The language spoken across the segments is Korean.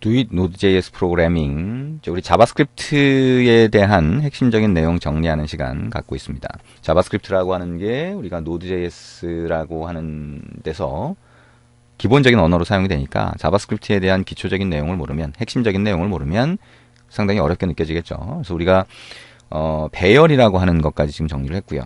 Do It Node.js 프로그래밍, 우리 자바스크립트에 대한 핵심적인 내용 정리하는 시간 갖고 있습니다. 자바스크립트라고 하는 게 우리가 Node.js라고 하는 데서 기본적인 언어로 사용이 되니까 자바스크립트에 대한 기초적인 내용을 모르면, 핵심적인 내용을 모르면 상당히 어렵게 느껴지겠죠. 그래서 우리가 배열이라고 하는 것까지 지금 정리를 했고요.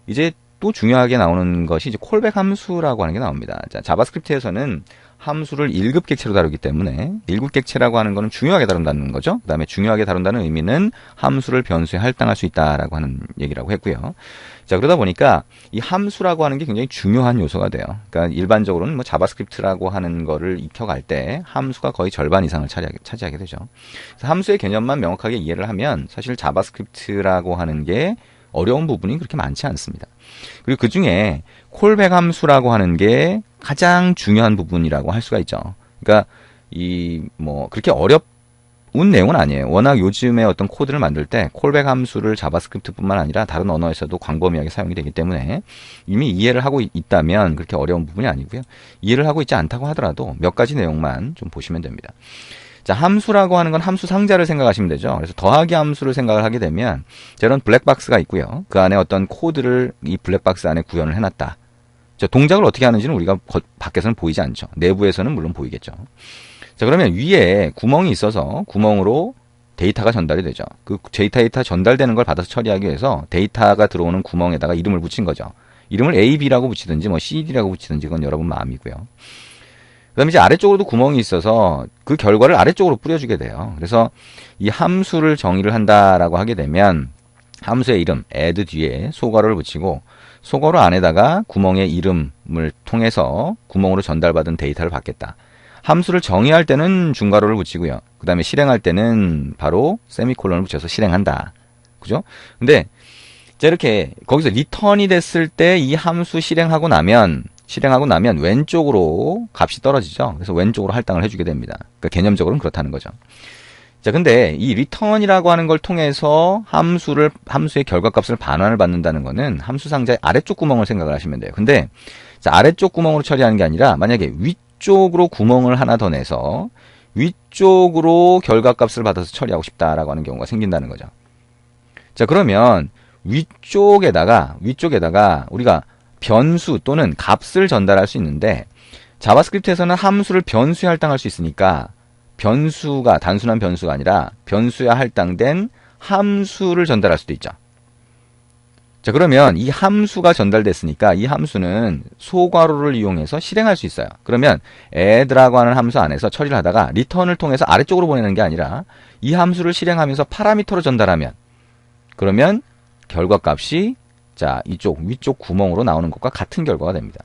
이제 또 중요하게 나오는 것이 이제 콜백 함수라고 하는 게 나옵니다. 자, 자바스크립트에서는 함수를 1급 객체로 다루기 때문에 1급 객체라고 하는 거는 중요하게 다룬다는 거죠. 그 다음에 중요하게 다룬다는 의미는 함수를 변수에 할당할 수 있다라고 하는 얘기라고 했고요. 자, 그러다 보니까 이 함수라고 하는 게 굉장히 중요한 요소가 돼요. 그러니까 일반적으로는 뭐 자바스크립트라고 하는 거를 익혀갈 때 함수가 거의 절반 이상을 차지하게 되죠. 그래서 함수의 개념만 명확하게 이해를 하면 사실 자바스크립트라고 하는 게 어려운 부분이 그렇게 많지 않습니다. 그리고 그 중에 콜백 함수라고 하는 게 가장 중요한 부분이라고 할 수가 있죠. 그러니까 그렇게 어려운 내용은 아니에요. 워낙 요즘에 어떤 코드를 만들 때 콜백 함수를 자바스크립트뿐만 아니라 다른 언어에서도 광범위하게 사용이 되기 때문에 이미 이해를 하고 있다면 그렇게 어려운 부분이 아니고요. 이해를 하고 있지 않다고 하더라도 몇 가지 내용만 좀 보시면 됩니다. 자, 함수라고 하는 건 함수 상자를 생각하시면 되죠. 그래서 더하기 함수를 생각을 하게 되면 저런 블랙박스가 있고요. 그 안에 어떤 코드를 이 블랙박스 안에 구현을 해놨다. 자, 동작을 어떻게 하는지는 우리가 밖에서는 보이지 않죠. 내부에서는 물론 보이겠죠. 자, 그러면 위에 구멍이 있어서 구멍으로 데이터가 전달이 되죠. 그 데이터 전달되는 걸 받아서 처리하기 위해서 데이터가 들어오는 구멍에다가 이름을 붙인 거죠. 이름을 A, B라고 붙이든지 C, D라고 붙이든지 그건 여러분 마음이고요. 그 다음에 이제 아래쪽으로도 구멍이 있어서 그 결과를 아래쪽으로 뿌려주게 돼요. 그래서 이 함수를 정의를 한다라고 하게 되면 함수의 이름, add 뒤에 소괄호를 붙이고 소괄호 안에다가 구멍의 이름을 통해서 구멍으로 전달받은 데이터를 받겠다. 함수를 정의할 때는 중괄호를 붙이고요. 그 다음에 실행할 때는 바로 세미콜론을 붙여서 실행한다. 그죠? 근데 이렇게 거기서 리턴이 됐을 때 이 함수 실행하고 나면 왼쪽으로 값이 떨어지죠. 그래서 왼쪽으로 할당을 해주게 됩니다. 그러니까 개념적으로는 그렇다는 거죠. 자, 근데 이 return이라고 하는 걸 통해서 함수의 결과값을 반환을 받는다는 거는 함수 상자의 아래쪽 구멍을 생각을 하시면 돼요. 근데 자, 아래쪽 구멍으로 처리하는 게 아니라 만약에 위쪽으로 구멍을 하나 더 내서 위쪽으로 결과값을 받아서 처리하고 싶다라고 하는 경우가 생긴다는 거죠. 자, 그러면 위쪽에다가 우리가 변수 또는 값을 전달할 수 있는데 자바스크립트에서는 함수를 변수에 할당할 수 있으니까 변수가 단순한 변수가 아니라 변수에 할당된 함수를 전달할 수도 있죠. 자, 그러면 이 함수가 전달됐으니까 이 함수는 소괄호를 이용해서 실행할 수 있어요. 그러면 add라고 하는 함수 안에서 처리를 하다가 return을 통해서 아래쪽으로 보내는 게 아니라 이 함수를 실행하면서 파라미터로 전달하면 그러면 결과값이 자, 위쪽 구멍으로 나오는 것과 같은 결과가 됩니다.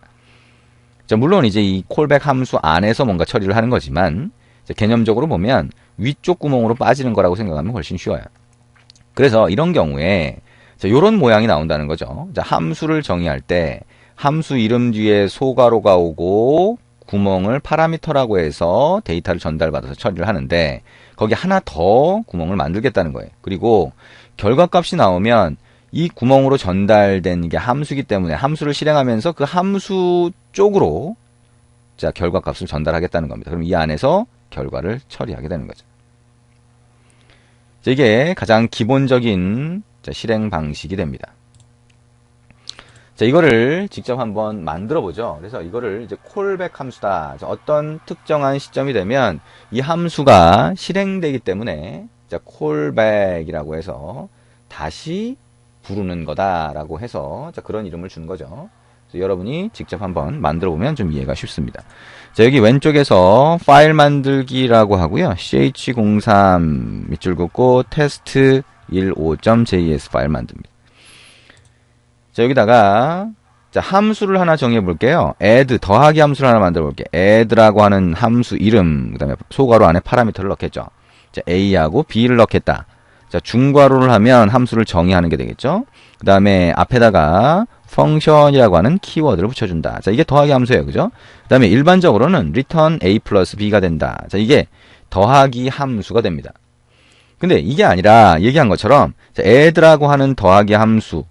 자, 물론 이제 이 콜백 함수 안에서 뭔가 처리를 하는 거지만 개념적으로 보면 위쪽 구멍으로 빠지는 거라고 생각하면 훨씬 쉬워요. 그래서 이런 경우에 자, 요런 모양이 나온다는 거죠. 자, 함수를 정의할 때 함수 이름 뒤에 소괄호가 오고 구멍을 파라미터라고 해서 데이터를 전달받아서 처리를 하는데 거기 하나 더 구멍을 만들겠다는 거예요. 그리고 결과값이 나오면 이 구멍으로 전달된 게 함수이기 때문에 함수를 실행하면서 그 함수 쪽으로 자, 결과값을 전달하겠다는 겁니다. 그럼 이 안에서 결과를 처리하게 되는 거죠. 자, 이게 가장 기본적인 실행 방식이 됩니다. 자, 이거를 직접 한번 만들어 보죠. 그래서 이거를 이제 콜백 함수다. 자, 어떤 특정한 시점이 되면 이 함수가 실행되기 때문에 자, 콜백이라고 해서 다시 부르는 거다라고 해서 자, 그런 이름을 준 거죠. 그래서 여러분이 직접 한번 만들어 보면 좀 이해가 쉽습니다. 자, 여기 왼쪽에서 파일 만들기라고 하고요. ch03 밑줄 긋고 test15.js 파일 만듭니다. 자, 여기다가 자, 함수를 하나 정해 볼게요. add 더하기 함수를 하나 만들어 볼게요. add라고 하는 함수 이름, 그다음에 소괄호 안에 파라미터를 넣겠죠. 자, a하고 b를 넣겠다. 자, 중괄호를 하면 함수를 정의하는 게 되겠죠. 그 다음에 앞에다가 펑션이라고 하는 키워드를 붙여준다. 자, 이게 더하기 함수예요. 그죠? 그 다음에 일반적으로는 return a 플러스 b가 된다. 자, 이게 더하기 함수가 됩니다. 근데 이게 아니라 얘기한 것처럼 자, add라고 하는 더하기 함수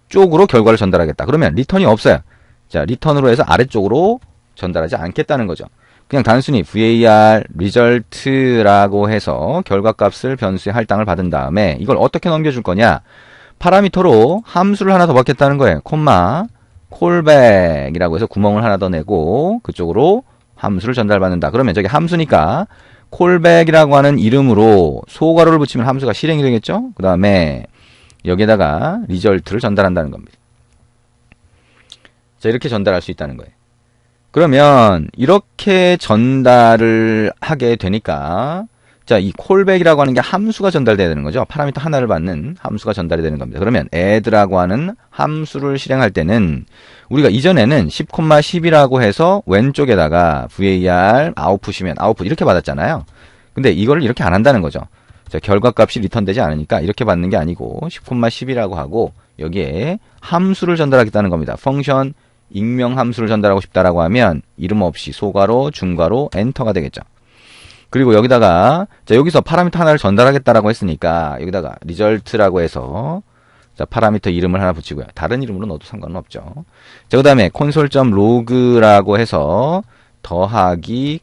쪽으로 결과를 전달하겠다. 그러면 return이 없어요. 자, return으로 해서 아래쪽으로 전달하지 않겠다는 거죠. 그냥 단순히 var result라고 해서 결과값을 변수에 할당을 받은 다음에 이걸 어떻게 넘겨줄 거냐? 파라미터로 함수를 하나 더 받겠다는 거예요. 콤마 callback이라고 해서 구멍을 하나 더 내고 그쪽으로 함수를 전달받는다. 그러면 저기 함수니까 callback이라고 하는 이름으로 소괄호를 붙이면 함수가 실행이 되겠죠? 그 다음에 여기에다가 result를 전달한다는 겁니다. 자, 이렇게 전달할 수 있다는 거예요. 그러면 이렇게 전달을 하게 되니까 자, 이 callback이라고 하는 게 함수가 전달돼야 되는 거죠. 파라미터 하나를 받는 함수가 전달이 되는 겁니다. 그러면 add라고 하는 함수를 실행할 때는 우리가 이전에는 10,10이라고 해서 왼쪽에다가 var output이면 output 이렇게 받았잖아요. 근데 이거를 이렇게 안 한다는 거죠. 자, 결과값이 리턴되지 않으니까 이렇게 받는 게 아니고 10,10이라고 하고 여기에 함수를 전달하겠다는 겁니다. 펑션 익명 함수를 전달하고 싶다라고 하면 이름 없이 소괄호, 중괄호, 엔터가 되겠죠. 그리고 여기다가 자, 여기서 파라미터 하나를 전달하겠다라고 했으니까 여기다가 result라고 해서 자, 파라미터 이름을 하나 붙이고요. 다른 이름으로 넣어도 상관은 없죠. 자, 그 다음에 console.log라고 해서 더하기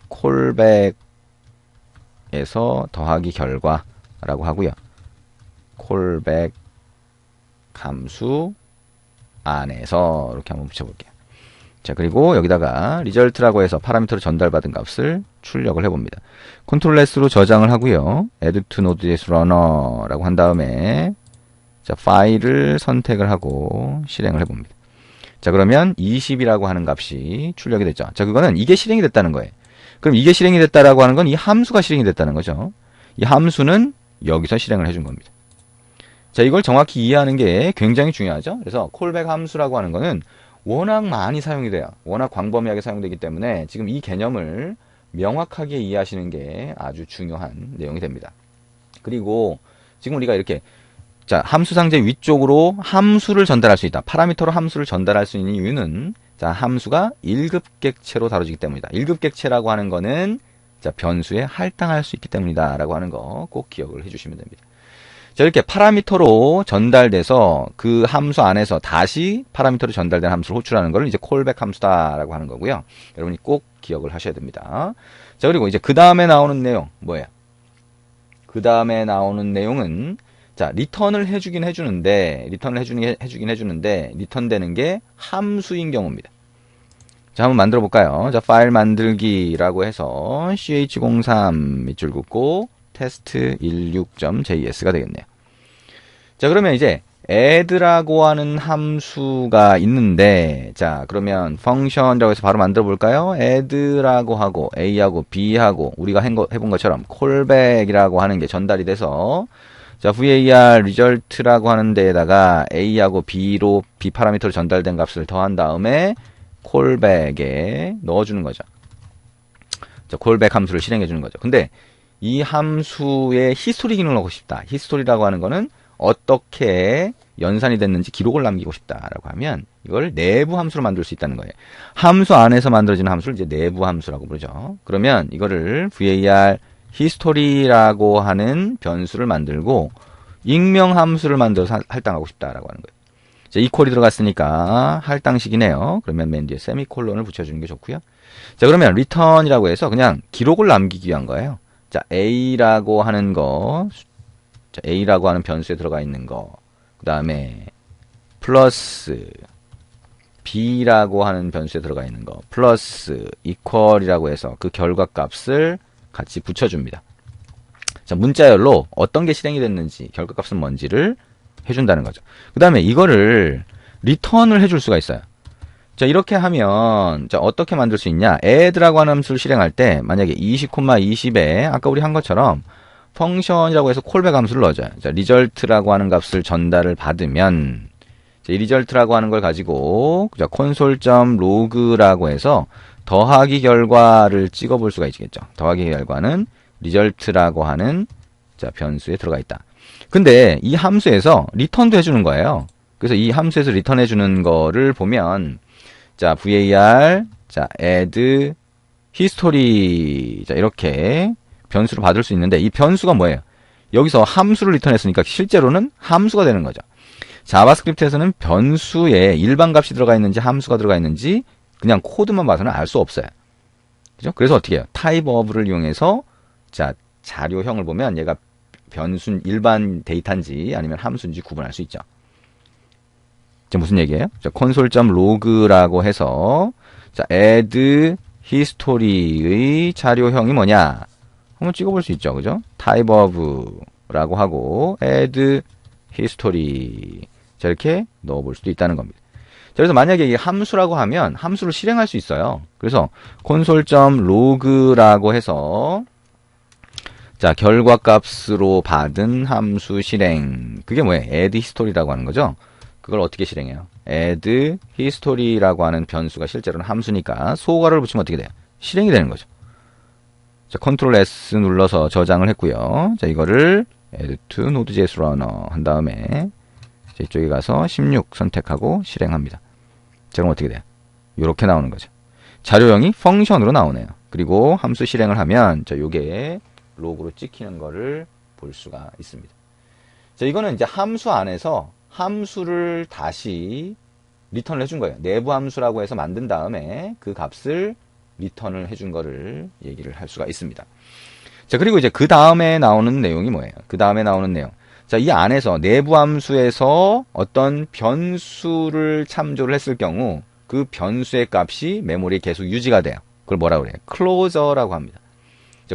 callback에서 더하기 결과라고 하고요. callback 함수 안에서 이렇게 한번 붙여볼게요. 자, 그리고 여기다가 result라고 해서 파라미터로 전달받은 값을 출력을 해봅니다. 컨트롤 S로 저장을 하고요. add to node.js runner라고 한 다음에 자, 파일을 선택을 하고 실행을 해봅니다. 자, 그러면 20이라고 하는 값이 출력이 됐죠. 자, 그거는 이게 실행이 됐다는 거예요. 그럼 이게 실행이 됐다라고 하는 건 이 함수가 실행이 됐다는 거죠. 이 함수는 여기서 실행을 해준 겁니다. 자, 이걸 정확히 이해하는 게 굉장히 중요하죠. 그래서 callback 함수라고 하는 거는 워낙 많이 사용이 돼요. 워낙 광범위하게 사용되기 때문에 지금 이 개념을 명확하게 이해하시는 게 아주 중요한 내용이 됩니다. 그리고 지금 우리가 이렇게 자, 함수 상자 위쪽으로 함수를 전달할 수 있다. 파라미터로 함수를 전달할 수 있는 이유는 자, 함수가 1급 객체로 다뤄지기 때문이다. 1급 객체라고 하는 거는 자, 변수에 할당할 수 있기 때문이다. 라고 하는 거 꼭 기억을 해주시면 됩니다. 자, 이렇게 파라미터로 전달돼서 그 함수 안에서 다시 파라미터로 전달된 함수를 호출하는 걸 이제 callback 함수다라고 하는 거고요. 여러분이 꼭 기억을 하셔야 됩니다. 자, 그리고 이제 그 다음에 나오는 내용 뭐예요? 그 다음에 나오는 내용은 자, 리턴을 해주긴 해주는데 리턴되는 게 함수인 경우입니다. 자, 한번 만들어 볼까요? 자, 파일 만들기라고 해서 ch03 밑줄 긋고 test16.js가 되겠네요. 자, 그러면 이제 add라고 하는 함수가 있는데 자, 그러면 펑션이라고 해서 바로 만들어 볼까요? add라고 하고 a하고 b하고 우리가 해본 것처럼 callback이라고 하는 게 전달이 돼서 자, var result라고 하는 데에다가 a하고 b로 b 파라미터로 전달된 값을 더한 다음에 callback에 넣어주는 거죠. 자, callback 함수를 실행해 주는 거죠. 근데 이 함수의 히스토리 기능을 넣고 싶다. 히스토리라고 하는 거는 어떻게 연산이 됐는지 기록을 남기고 싶다라고 하면 이걸 내부 함수로 만들 수 있다는 거예요. 함수 안에서 만들어지는 함수를 이제 내부 함수라고 부르죠. 그러면 이거를 var history라고 하는 변수를 만들고 익명 함수를 만들어서 할당하고 싶다라고 하는 거예요. 자, equal이 들어갔으니까 할당식이네요. 그러면 맨 뒤에 세미콜론을 붙여주는 게 좋고요. 자, 그러면 return이라고 해서 그냥 기록을 남기기 위한 거예요. 자, a라고 하는 거, 자, a라고 하는 변수에 들어가 있는 거, 그 다음에 플러스 b라고 하는 변수에 들어가 있는 거, 플러스 equal이라고 해서 그 결과값을 같이 붙여줍니다. 자, 문자열로 어떤 게 실행이 됐는지, 결과값은 뭔지를 해준다는 거죠. 그 다음에 이거를 리턴을 해줄 수가 있어요. 자, 이렇게 하면 자, 어떻게 만들 수 있냐? add라고 하는 함수를 실행할 때 만약에 20,20에 아까 우리 한 것처럼 펑션이라고 해서 callback 함수를 넣어줘요. 자, result라고 하는 값을 전달을 받으면 자, 이 result라고 하는 걸 가지고 자, console.log라고 해서 더하기 결과를 찍어볼 수가 있겠죠. 더하기 결과는 result라고 하는 자, 변수에 들어가 있다. 근데 이 함수에서 리턴도 해주는 거예요. 그래서 이 함수에서 리턴 해주는 거를 보면 자, var 자, add history 자, 이렇게 변수를 받을 수 있는데 이 변수가 뭐예요? 여기서 함수를 리턴했으니까 실제로는 함수가 되는 거죠. 자바스크립트에서는 변수에 일반 값이 들어가 있는지 함수가 들어가 있는지 그냥 코드만 봐서는 알 수 없어요. 그죠? 그래서 어떻게 해요? 타입 of를 이용해서 자, 자료형을 보면 얘가 변수 일반 데이터인지 아니면 함수인지 구분할 수 있죠. 자, 무슨 얘기예요? 자, console.log라고 해서 자, add history의 자료형이 뭐냐? 한번 찍어볼 수 있죠. 그죠? type of라고 하고 add history 자, 이렇게 넣어볼 수도 있다는 겁니다. 자, 그래서 만약에 이게 함수라고 하면 함수를 실행할 수 있어요. 그래서 console.log라고 해서 자, 결과값으로 받은 함수 실행. 그게 뭐예요? add history라고 하는 거죠. 그걸 어떻게 실행해요? add history라고 하는 변수가 실제로는 함수니까 소괄호를 붙이면 어떻게 돼요? 실행이 되는 거죠. 자, Ctrl S 눌러서 저장을 했고요. 자, 이거를 add to node.js runner 한 다음에 자, 이쪽에 가서 16 선택하고 실행합니다. 자, 그럼 어떻게 돼요? 이렇게 나오는 거죠. 자료형이 펑션으로 나오네요. 그리고 함수 실행을 하면 자, 요게 로그로 찍히는 거를 볼 수가 있습니다. 자, 이거는 이제 함수 안에서 함수를 다시 리턴을 해준 거예요. 내부 함수라고 해서 만든 다음에 그 값을 리턴을 해준 거를 얘기를 할 수가 있습니다. 자, 그리고 이제 그 다음에 나오는 내용이 뭐예요? 그 다음에 나오는 내용. 자, 이 안에서 내부 함수에서 어떤 변수를 참조를 했을 경우 그 변수의 값이 메모리에 계속 유지가 돼요. 그걸 뭐라고 그래요? 클로저라고 합니다.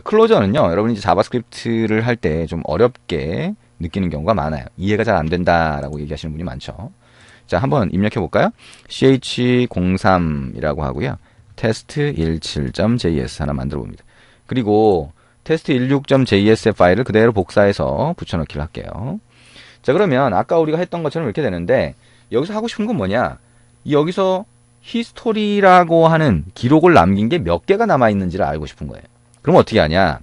클로저는요, 여러분이 이제 자바스크립트를 할 때 좀 어렵게 느끼는 경우가 많아요. 이해가 잘 안 된다라고 얘기하시는 분이 많죠. 자, 한번 입력해 볼까요? ch03이라고 하고요. test17.js 하나 만들어 봅니다. 그리고 test16.js의 파일을 그대로 복사해서 붙여넣기를 할게요. 자, 그러면 아까 우리가 했던 것처럼 이렇게 되는데 여기서 하고 싶은 건 뭐냐? 여기서 히스토리라고 하는 기록을 남긴 게 몇 개가 남아있는지를 알고 싶은 거예요. 그럼 어떻게 하냐?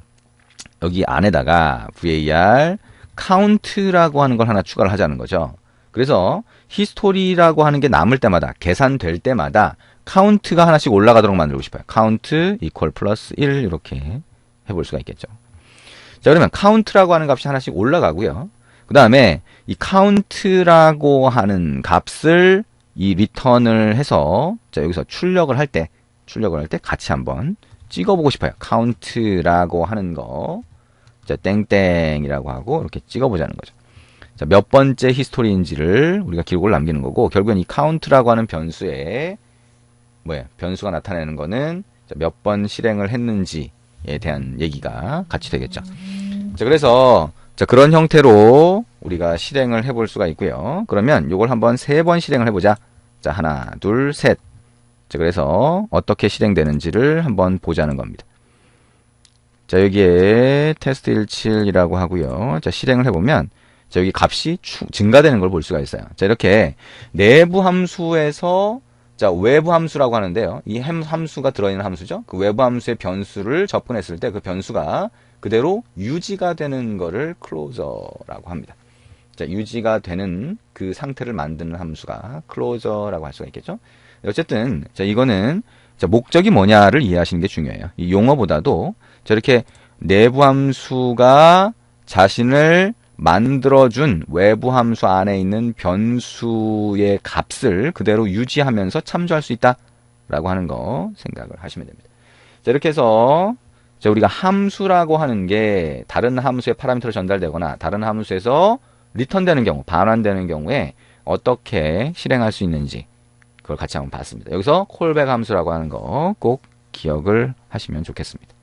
여기 안에다가 var count라고 하는 걸 하나 추가를 하자는 거죠. 그래서 히스토리라고 하는 게 남을 때마다 계산될 때마다 count가 하나씩 올라가도록 만들고 싶어요. count equal plus 1 이렇게 해볼 수가 있겠죠. 자, 그러면 count라고 하는 값이 하나씩 올라가고요. 그 다음에 이 count라고 하는 값을 이 return을 해서 자, 여기서 출력을 할 때 같이 한번 찍어보고 싶어요. count라고 하는 거. 자, 땡땡이라고 하고 이렇게 찍어보자는 거죠. 자, 몇 번째 히스토리인지를 우리가 기록을 남기는 거고, 결국엔 이 count라고 하는 변수에 변수가 나타내는 거는 몇 번 실행을 했는지에 대한 얘기가 같이 되겠죠. 자, 그래서 자, 그런 형태로 우리가 실행을 해볼 수가 있고요. 그러면 이걸 한번 3번 실행을 해보자. 자, 하나, 둘, 셋. 자, 그래서 어떻게 실행되는지를 한번 보자는 겁니다. 자, 여기에 test17이라고 하고요. 자, 실행을 해보면 자, 여기 값이 증가되는 걸 볼 수가 있어요. 자, 이렇게 내부 함수에서 자, 외부 함수라고 하는데요. 이 함수가 들어있는 함수죠. 그 외부 함수의 변수를 접근했을 때 그 변수가 그대로 유지가 되는 거를 close라고 합니다. 자, 유지가 되는 그 상태를 만드는 함수가 close라고 할 수가 있겠죠. 어쨌든 자, 이거는 자, 목적이 뭐냐를 이해하시는 게 중요해요. 이 용어보다도 저렇게 내부 함수가 자신을 만들어준 외부 함수 안에 있는 변수의 값을 그대로 유지하면서 참조할 수 있다라고 하는 거 생각을 하시면 됩니다. 자, 이렇게 해서 자, 우리가 함수라고 하는 게 다른 함수의 파라미터로 전달되거나 다른 함수에서 리턴되는 경우, 반환되는 경우에 어떻게 실행할 수 있는지 그걸 같이 한번 봤습니다. 여기서 콜백 함수라고 하는 거 꼭 기억을 하시면 좋겠습니다.